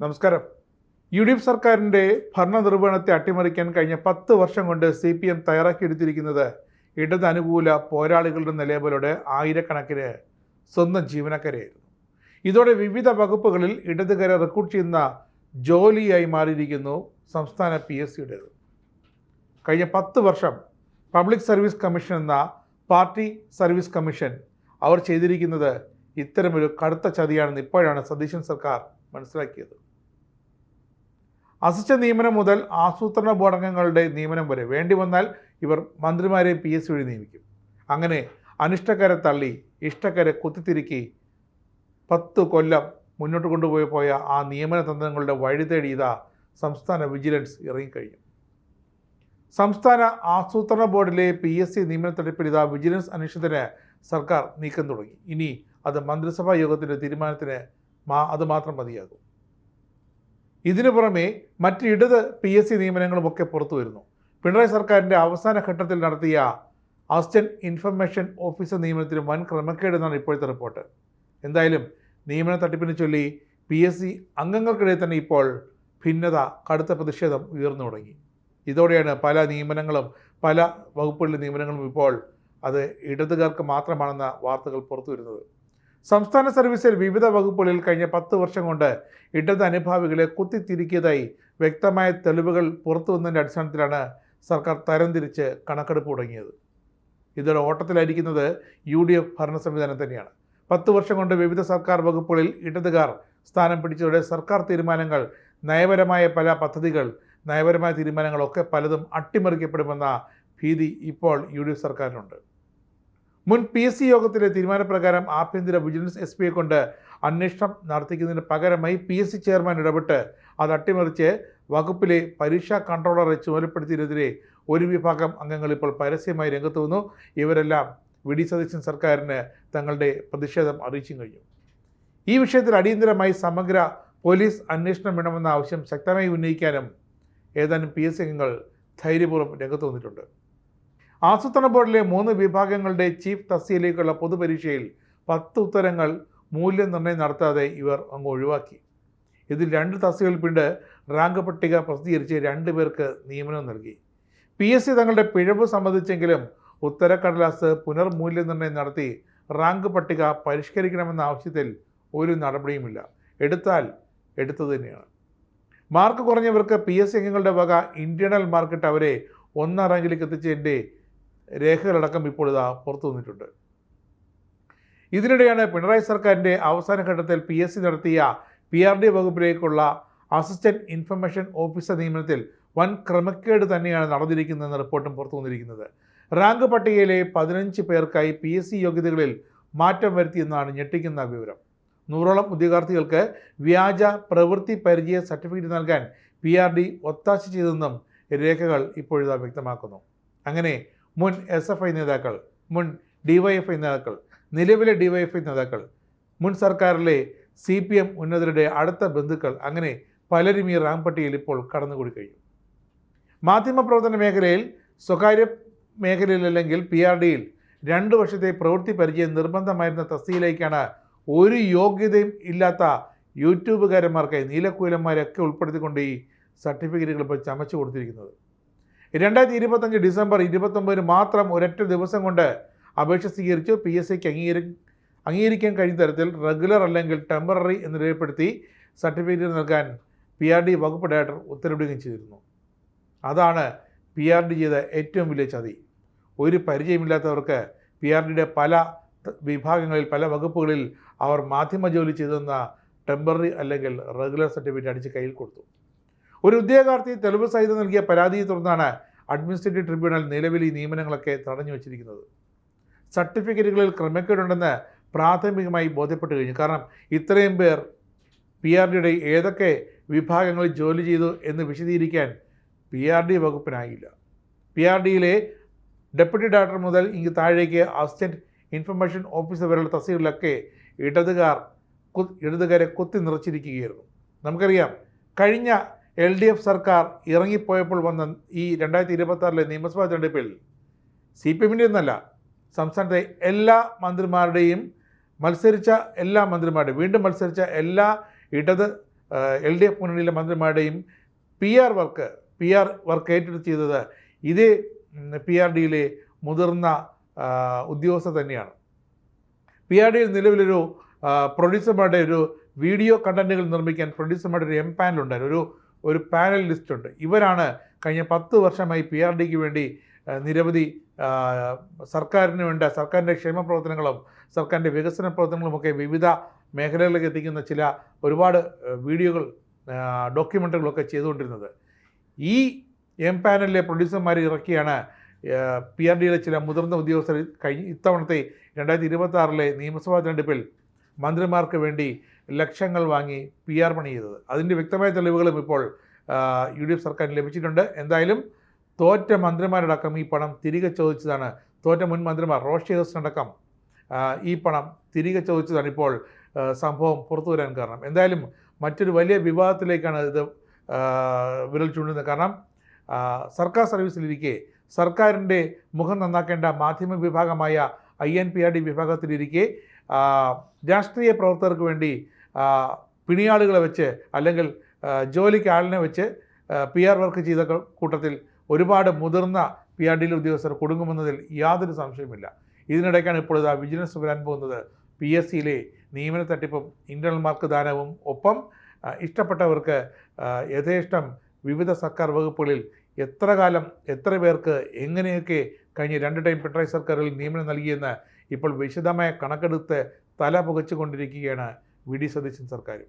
നമസ്കാരം. UDF സർക്കാരിൻ്റെ ഭരണനിർവഹണത്തെ അട്ടിമറിക്കാൻ കഴിഞ്ഞ 10 വർഷം കൊണ്ട് CPM തയ്യാറാക്കിയെടുത്തിരിക്കുന്നത് ഇടത് അനുകൂല പോരാളികളുടെ നിലവിലൂടെ ആയിരക്കണക്കിന് സ്വന്തം ജീവനക്കാരെയായിരുന്നു. ഇതോടെ വിവിധ വകുപ്പുകളിൽ ഇടതുകാരെ റിക്രൂട്ട് ചെയ്യുന്ന ജോലിയായി മാറിയിരിക്കുന്നു സംസ്ഥാന PSCയുടേത്. കഴിഞ്ഞ 10 വർഷം പബ്ലിക് സർവീസ് കമ്മീഷൻ എന്ന പാർട്ടി സർവീസ് കമ്മീഷൻ അവർ ചെയ്തിരിക്കുന്നത് ഇത്തരമൊരു കടുത്ത ചതിയാണെന്ന് ഇപ്പോഴാണ് സതീശൻ സർക്കാർ മനസ്സിലാക്കിയത്. അസിസ്റ്റന്റ് നിയമനം മുതൽ ആസൂത്രണ ബോർഡ് അംഗങ്ങളുടെ നിയമനം വരെ വേണ്ടി വന്നാൽ ഇവർ മന്ത്രിമാരെ PSC വഴി നിയമിക്കും. അങ്ങനെ അനിഷ്ടക്കാരെ തള്ളി ഇഷ്ടക്കാരെ കുത്തിത്തിരുക്കി 10 കൊല്ലം മുന്നോട്ട് കൊണ്ടുപോയ ആ നിയമന തന്ത്രങ്ങളുടെ വഴി തേടി ഇതാ സംസ്ഥാന വിജിലൻസ് ഇറങ്ങിക്കഴിഞ്ഞു. സംസ്ഥാന ആസൂത്രണ ബോർഡിലെ PSC നിയമന തട്ടിപ്പിൽ ഇതാ വിജിലൻസ് അന്വേഷണത്തിന് സർക്കാർ നീക്കം തുടങ്ങി. ഇനി അത് മന്ത്രിസഭാ യോഗത്തിൻ്റെ തീരുമാനത്തിന് അത് മാത്രം മതിയാകും. ഇതിനു പുറമെ മറ്റ് ഇടത് PSC നിയമനങ്ങളുമൊക്കെ പുറത്തു വരുന്നു. പിണറായി സർക്കാരിൻ്റെ അവസാന ഘട്ടത്തിൽ നടത്തിയ അസിസ്റ്റന്റ് ഇൻഫർമേഷൻ ഓഫീസർ നിയമനത്തിന് വൻ ക്രമക്കേടെന്നാണ് ഇപ്പോഴത്തെ റിപ്പോർട്ട്. എന്തായാലും നിയമന തട്ടിപ്പിനെ ചൊല്ലി PSC അംഗങ്ങൾക്കിടയിൽ തന്നെ ഇപ്പോൾ ഭിന്നത, കടുത്ത പ്രതിഷേധം ഉയർന്നു തുടങ്ങി. ഇതോടെയാണ് പല നിയമനങ്ങളും പല വകുപ്പുകളിലെ നിയമനങ്ങളും ഇപ്പോൾ അത് ഇടതുകാർക്ക് മാത്രമാണെന്ന വാർത്തകൾ പുറത്തു വരുന്നത്. സംസ്ഥാന സർവീസിൽ വിവിധ വകുപ്പുകളിൽ കഴിഞ്ഞ 10 വർഷം കൊണ്ട് ഇടത് അനുഭാവികളെ കുത്തിത്തിരിക്കിയതായി വ്യക്തമായ തെളിവുകൾ പുറത്തു വന്നതിൻ്റെ അടിസ്ഥാനത്തിലാണ് സർക്കാർ തരംതിരിച്ച് കണക്കെടുപ്പ് തുടങ്ങിയത്. ഇതോടെ ഓട്ടത്തിലായിരിക്കുന്നത് UDF ഭരണ സംവിധാനം തന്നെയാണ്. 10 വർഷം കൊണ്ട് വിവിധ സർക്കാർ വകുപ്പുകളിൽ ഇടതുകാർ സ്ഥാനം പിടിച്ചതോടെ സർക്കാർ തീരുമാനങ്ങൾ, നയപരമായ പല പദ്ധതികൾ, നയപരമായ തീരുമാനങ്ങളൊക്കെ പലതും അട്ടിമറിക്കപ്പെടുമെന്ന ഭീതി ഇപ്പോൾ UDF സർക്കാരിനുണ്ട്. മുൻ PSC യോഗത്തിലെ തീരുമാനപ്രകാരം ആഭ്യന്തര വിജിലൻസ് SPയെ കൊണ്ട് അന്വേഷണം നടത്തിക്കുന്നതിന് പകരമായി PSC ചെയർമാൻ ഇടപെട്ട് അത് അട്ടിമറിച്ച് വകുപ്പിലെ പരീക്ഷാ കൺട്രോളറെ ചുമതലപ്പെടുത്തിയതിനെതിരെ ഒരു വിഭാഗം അംഗങ്ങൾ ഇപ്പോൾ പരസ്യമായി രംഗത്ത് വന്നു. ഇവരെല്ലാം VD സതീശൻ സർക്കാരിന് തങ്ങളുടെ പ്രതിഷേധം അറിയിച്ചു കഴിഞ്ഞു. ഈ വിഷയത്തിൽ അടിയന്തരമായി സമഗ്ര പോലീസ് അന്വേഷണം വേണമെന്ന ആവശ്യം ശക്തമായി ഉന്നയിക്കാനും ഏതാനും PSC അംഗങ്ങൾ ധൈര്യപൂർവ്വം രംഗത്ത് വന്നിട്ടുണ്ട്. ആസൂത്രണ ബോർഡിലെ 3 വിഭാഗങ്ങളുടെ ചീഫ് തസ്തികയിലേക്കുള്ള പൊതുപരീക്ഷയിൽ 10 ഉത്തരങ്ങൾ മൂല്യനിർണ്ണയം നടത്താതെ ഇവർ അങ്ങ് ഒഴിവാക്കി. ഇതിൽ 2 തസ്തികകൾ പിന്നീട് റാങ്ക് പട്ടിക പ്രസിദ്ധീകരിച്ച് 2 പേർക്ക് നിയമനം നൽകി. PSC തങ്ങളുടെ പിഴവ് സമ്മതിച്ചെങ്കിലും ഉത്തരക്കടലാസ് പുനർമൂല്യനിർണ്ണയം നടത്തി റാങ്ക് പട്ടിക പരിഷ്കരിക്കണമെന്ന ആവശ്യത്തിൽ ഒരു നടപടിയുമില്ല. എടുത്താൽ എടുത്തത് തന്നെയാണ്. മാർക്ക് കുറഞ്ഞവർക്ക് PSC അംഗങ്ങളുടെ വക ഇന്റേണൽ മാർക്കിട്ട് അവരെ 1 റാങ്കിലേക്ക് എത്തിച്ചതിൻ്റെ രേഖകളടക്കം ഇപ്പോൾ ഇതാ പുറത്തു വന്നിട്ടുണ്ട്. ഇതിനിടെയാണ് പിണറായി സർക്കാരിൻ്റെ അവസാന ഘട്ടത്തിൽ PSC നടത്തിയ PRD വകുപ്പിലേക്കുള്ള അസിസ്റ്റന്റ് ഇൻഫർമേഷൻ ഓഫീസർ നിയമനത്തിൽ വൻ ക്രമക്കേട് തന്നെയാണ് നടന്നിരിക്കുന്നതെന്ന റിപ്പോർട്ടും പുറത്തു വന്നിരിക്കുന്നത്. റാങ്ക് പട്ടികയിലെ 15 പേർക്കായി PSC യോഗ്യതകളിൽ മാറ്റം വരുത്തിയെന്നാണ് ഞെട്ടിക്കുന്ന വിവരം. 100ഓളം ഉദ്യോഗാർത്ഥികൾക്ക് വ്യാജ പ്രവൃത്തി പരിചയ സർട്ടിഫിക്കറ്റ് നൽകാൻ PRD ഒത്താശ ചെയ്തെന്നും രേഖകൾ ഇപ്പോഴിതാ വ്യക്തമാക്കുന്നു. അങ്ങനെ മുൻ SFI നേതാക്കൾ, മുൻ DYFI നേതാക്കൾ, നിലവിലെ DYFI നേതാക്കൾ, മുൻ സർക്കാരിലെ CPM ഉന്നതരുടെ അടുത്ത ബന്ധുക്കൾ, അങ്ങനെ പലരും ഈ റാങ്ക് പട്ടികയിൽ ഇപ്പോൾ കടന്നുകൂടി കഴിഞ്ഞു. മാധ്യമപ്രവർത്തന മേഖലയിൽ, സ്വകാര്യ മേഖലയിൽ അല്ലെങ്കിൽ PRDയിൽ 2 വർഷത്തെ പ്രവൃത്തി പരിചയം നിർബന്ധമായിരുന്ന തസ്തികയിലേക്കാണ് ഒരു യോഗ്യതയും ഇല്ലാത്ത യൂട്യൂബുകാരന്മാർക്കായി നീലക്കൂലന്മാരെയൊക്കെ ഉൾപ്പെടുത്തിക്കൊണ്ട് ഈ സർട്ടിഫിക്കറ്റുകൾ ഇപ്പോൾ ചമച്ചു കൊടുത്തിരിക്കുന്നത്. 2025 ഡിസംബർ 29 മാത്രം ഒരൊറ്റ ദിവസം കൊണ്ട് അപേക്ഷ സ്വീകരിച്ചു. PSCക്ക് അംഗീകരിക്കാൻ കഴിയുന്ന തരത്തിൽ റെഗുലർ അല്ലെങ്കിൽ ടെമ്പററി എന്ന് രേഖപ്പെടുത്തി സർട്ടിഫിക്കറ്റ് നൽകാൻ PRD വകുപ്പ് ഡയറക്ടർ ഉത്തരവിടുകയും ചെയ്തിരുന്നു. അതാണ് PRD ചെയ്ത ഏറ്റവും വലിയ ചതി. ഒരു പരിചയമില്ലാത്തവർക്ക് PRDയുടെ പല വിഭാഗങ്ങളിൽ, പല വകുപ്പുകളിൽ അവർ മാധ്യമ ജോലി ചെയ്തെന്ന ടെമ്പററി അല്ലെങ്കിൽ റെഗുലർ സർട്ടിഫിക്കറ്റ് അടിച്ച് കയ്യിൽ കൊടുത്തു. ഒരു ഉദ്യോഗാർത്ഥി തെളിവ് സഹിതം നൽകിയ പരാതിയെ തുടർന്നാണ് അഡ്മിനിസ്ട്രേറ്റീവ് ട്രിബ്യൂണൽ നിലവിൽ ഈ നിയമനങ്ങളൊക്കെ തടഞ്ഞു വച്ചിരിക്കുന്നത്. സർട്ടിഫിക്കറ്റുകളിൽ ക്രമക്കേടുണ്ടെന്ന് പ്രാഥമികമായി ബോധ്യപ്പെട്ടു കഴിഞ്ഞു. കാരണം ഇത്രയും പേർ PRDയുടെ ഏതൊക്കെ വിഭാഗങ്ങളിൽ ജോലി ചെയ്തു എന്ന് വിശദീകരിക്കാൻ PRD വകുപ്പിനായില്ല. PRDയിലെ ഡെപ്യൂട്ടി ഡയറക്ടർ മുതൽ ഇങ്ങ് താഴേക്ക് അസിസ്റ്റന്റ് ഇൻഫർമേഷൻ ഓഫീസർ വരെയുള്ള തസ്തികകളിലൊക്കെ ഇടതുകാരെ കുത്തി നിറച്ചിരിക്കുകയായിരുന്നു. നമുക്കറിയാം, കഴിഞ്ഞ LDF സർക്കാർ ഇറങ്ങിപ്പോയപ്പോൾ വന്ന ഈ 2026 നിയമസഭാ തെരഞ്ഞെടുപ്പിൽ CPMൻ്റെ ഒന്നല്ല, സംസ്ഥാനത്തെ എല്ലാ മന്ത്രിമാരുടെയും വീണ്ടും മത്സരിച്ച എല്ലാ ഇടത് LDF മുന്നണിയിലെ മന്ത്രിമാരുടെയും പി ആർ വർക്ക് ഏറ്റെടുത്ത് ചെയ്തത് ഇതേ PRDയിലെ മുതിർന്ന ഉദ്യോഗസ്ഥർ തന്നെയാണ്. PRDയിൽ നിലവിലൊരു പ്രൊഡ്യൂസർമാരുടെ ഒരു വീഡിയോ കണ്ടന്റുകൾ നിർമ്മിക്കാൻ പ്രൊഡ്യൂസർമാരുടെ ഒരു പാനൽ ഉണ്ടായിരുന്നു, ഒരു പാനൽ ലിസ്റ്റ് ഉണ്ട്. ഇവരാണ് കഴിഞ്ഞ 10 വർഷമായി PRDക്ക് വേണ്ടി നിരവധി സർക്കാരിന് വേണ്ട സർക്കാരിൻ്റെ ക്ഷേമ പ്രവർത്തനങ്ങളും സർക്കാരിൻ്റെ വികസന പ്രവർത്തനങ്ങളുമൊക്കെ വിവിധ മേഖലകളിലേക്ക് എത്തിക്കുന്ന ഒരുപാട് വീഡിയോകൾ ഡോക്യുമെൻ്ററികളൊക്കെ ചെയ്തുകൊണ്ടിരുന്നത്. ഈ പാനലിലെ പ്രൊഡ്യൂസർമാർ ഇറക്കിയാണ് PRDയിലെ ചില മുതിർന്ന ഉദ്യോഗസ്ഥർ ഇത്തവണത്തെ 2026 നിയമസഭാ തെരഞ്ഞെടുപ്പിൽ മന്ത്രിമാർക്ക് വേണ്ടി ലക്ഷങ്ങൾ വാങ്ങി PR പണി ചെയ്തത്. അതിൻ്റെ വ്യക്തമായ തെളിവുകളും ഇപ്പോൾ UDF സർക്കാരിന് ലഭിച്ചിട്ടുണ്ട്. എന്തായാലും തോറ്റ മന്ത്രിമാരടക്കം ഈ പണം തിരികെ ചോദിച്ചതാണ്. തോറ്റ മുൻ മന്ത്രിമാർ റോഷി അഗസ്റ്റിനടക്കം ഈ പണം തിരികെ ചോദിച്ചതാണ് ഇപ്പോൾ സംഭവം പുറത്തു വരാൻ കാരണം. എന്തായാലും മറ്റൊരു വലിയ വിവാദത്തിലേക്കാണ് ഇത് വിരൽ ചൂണ്ടുന്നത്. കാരണം സർക്കാർ സർവീസിലിരിക്കെ സർക്കാരിൻ്റെ മുഖം നന്നാക്കേണ്ട മാധ്യമ വിഭാഗമായ INPRD വിഭാഗത്തിലിരിക്കെ രാഷ്ട്രീയ പ്രവർത്തകർക്ക് വേണ്ടി പിണിയാളുകളെ വെച്ച് അല്ലെങ്കിൽ ജോലിക്ക് ആളിനെ വെച്ച് PR വർക്ക് ചെയ്ത കൂട്ടത്തിൽ ഒരുപാട് മുതിർന്ന PRDയിലെ ഉദ്യോഗസ്ഥർ കുടുങ്ങുമെന്നതിൽ യാതൊരു സംശയമില്ല. ഇതിനിടയ്ക്കാണ് ഇപ്പോൾ വിജിലൻസ് വരാൻ പോകുന്നത്. PSCയിലെ നിയമന തട്ടിപ്പും ഇന്റേണൽ മാർക്ക് ദാനവും ഒപ്പം ഇഷ്ടപ്പെട്ടവർക്ക് യഥേഷ്ടം വിവിധ സർക്കാർ വകുപ്പുകളിൽ എത്ര കാലം എത്ര പേർക്ക് എങ്ങനെയൊക്കെ കഴിഞ്ഞ 2 ടൈം പിണറായി സർക്കാരുകളിൽ നിയമനം നൽകിയെന്ന് ഇപ്പോൾ വിശദമായ കണക്കെടുത്ത് തല പുകച്ചുകൊണ്ടിരിക്കുകയാണ് VD സതീശൻ സർക്കാർ.